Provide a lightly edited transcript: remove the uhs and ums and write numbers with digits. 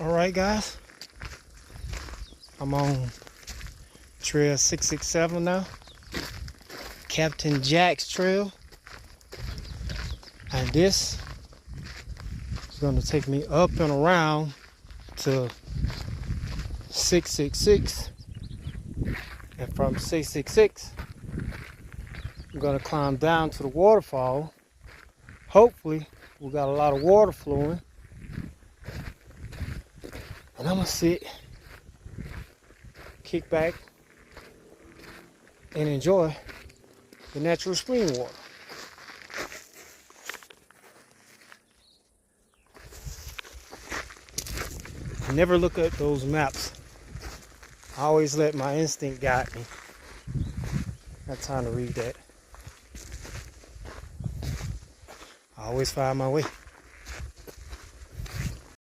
Alright guys, I'm on trail 667 now, Captain Jack's trail, and this is going to take me up and around to 666, and from 666 I'm going to climb down to the waterfall. Hopefully we got a lot of water flowing, and I'm going to sit, kick back, and enjoy the natural spring water. I never look at those maps. I always let my instinct guide me. Not time to read that. I always find my way.